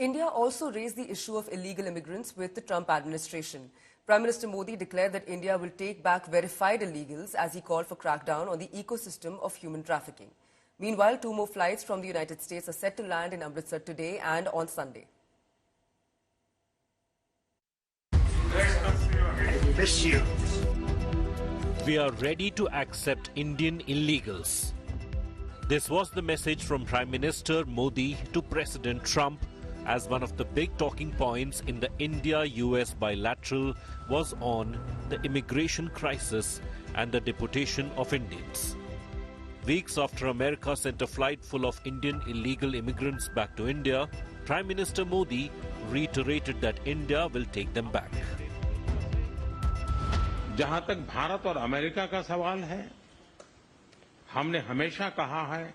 India also raised the issue of illegal immigrants with the Trump administration. Prime Minister Modi declared that India will take back verified illegals as he called for crackdown on the ecosystem of human trafficking. Meanwhile, 2 more flights from the United States are set to land in Amritsar today and on Sunday. Miss you. We are ready to accept Indian illegals. This was the message from Prime Minister Modi to President Trump as one of the big talking points in the India-US bilateral was on the immigration crisis and the deportation of Indians. Weeks after America sent a flight full of Indian illegal immigrants back to India, Prime Minister Modi reiterated that India will take them back. जहां तक भारत और America का सवाल है, हमने हमेशा कहा है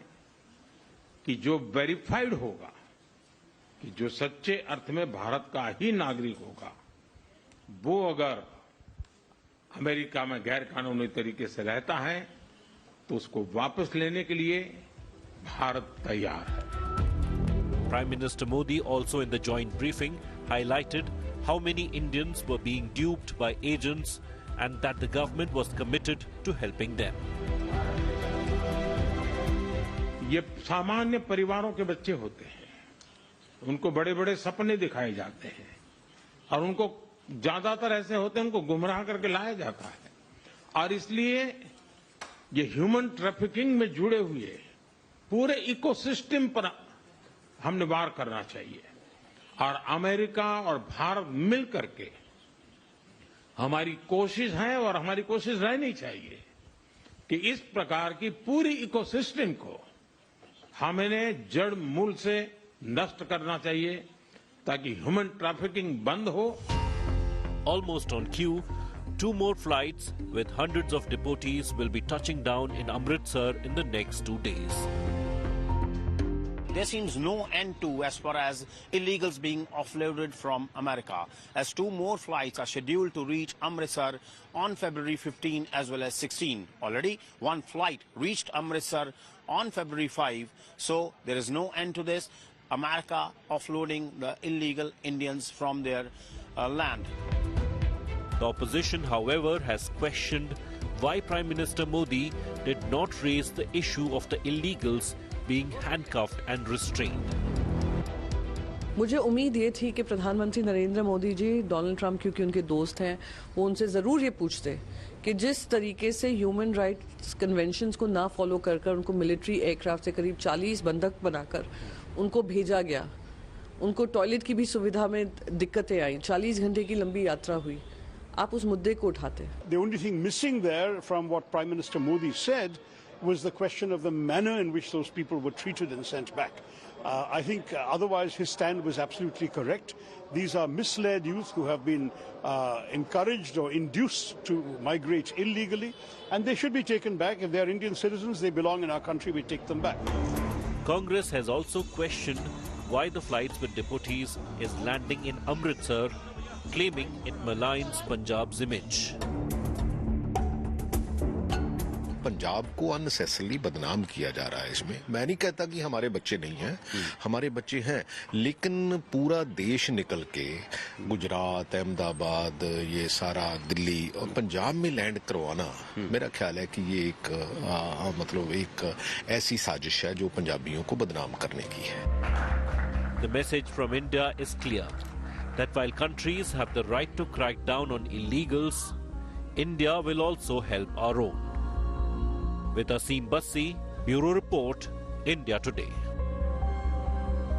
कि जो वेरीफाइड होगा, कि जो सच्चे अर्थ में भारत का ही नागरिक होगा, वो अगर अमेरिका में गैर कानूनी तरीके से रहता है तो उसको वापस लेने के लिए भारत तैयार है. Prime Minister Modi also in the joint briefing highlighted how many Indians were being duped by agents and that the government was committed to helping them. ये सामान्य परिवारों के बच्चे होते हैं, उनको बड़े-बड़े सपने दिखाए जाते हैं और उनको ज्यादातर ऐसे होते हैं उनको गुमराह करके लाया जाता है और इसलिए ये ह्यूमन ट्रैफिकिंग में जुड़े हुए पूरे इकोसिस्टम पर हमने वार करना चाहिए और अमेरिका और भारत मिल करके हमारी कोशिश है और हमारी कोशिश रहनी चाहिए कि इस प्रकार की पूरी इकोसिस्टम को हमें जड़ मूल से नष्ट करना चाहिए ताकि ह्यूमन ट्रैफिकिंग बंद हो. Almost on cue, 2 more flights with hundreds of deportees will be touching down in Amritsar in the next 2 days. There seems no end to as far as illegals being offloaded from America, as 2 more flights are scheduled to reach Amritsar on February 15 as well as 16. Already 1 flight reached Amritsar on February 5, so there is no end to this. America offloading the illegal Indians from their land. The opposition, however, has questioned why Prime Minister Modi did not raise the issue of the illegals being handcuffed and restrained. मुझे उम्मीद ये थी कि प्रधानमंत्री Narendra Modi ji Donald Trump क्योंकि उनके दोस्त हैं वो उनसे ज़रूर ये पूछते कि जिस तरीके से ह्यूमन राइट्स कन्वेंशंस को ना फॉलो कर कर उनको मिलिट्री एयरक्राफ्ट से करीब 40 बंधक बनाकर उनको भेजा गया, उनको टॉयलेट की भी सुविधा में दिक्कतें आई, 40 घंटे की लंबी यात्रा हुई, आप उस मुद्दे को उठाते. The only thing missing there from what Prime Minister Modi said was the question of the manner in which those people were treated and sent back. I think otherwise his stand was absolutely correct. These are misled youth who have been encouraged or induced to migrate illegally, and they should be taken back. If they are Indian citizens, they belong in our country, we take them back. Congress has also questioned why the flights with deportees is landing in Amritsar, claiming it maligns Punjab's image. Punjab को unnecessarily बदनाम किया जा रहा है इसमें. मैं नहीं कहता कि हमारे बच्चे नहीं हैं, हमारे बच्चे हैं, लेकिन पूरा देश निकल के गुजरात, अहमदाबाद, ये सारा दिल्ली और पंजाब में लैंड करवाना मेरा ख्याल है कि ये एक मतलब एक ऐसी साजिश है जो पंजाबियों को बदनाम करने की है. The message from India is clear that while countries have the right to crack down on illegals, India will also help our own. With Asim Bassi, Bureau Report, India Today.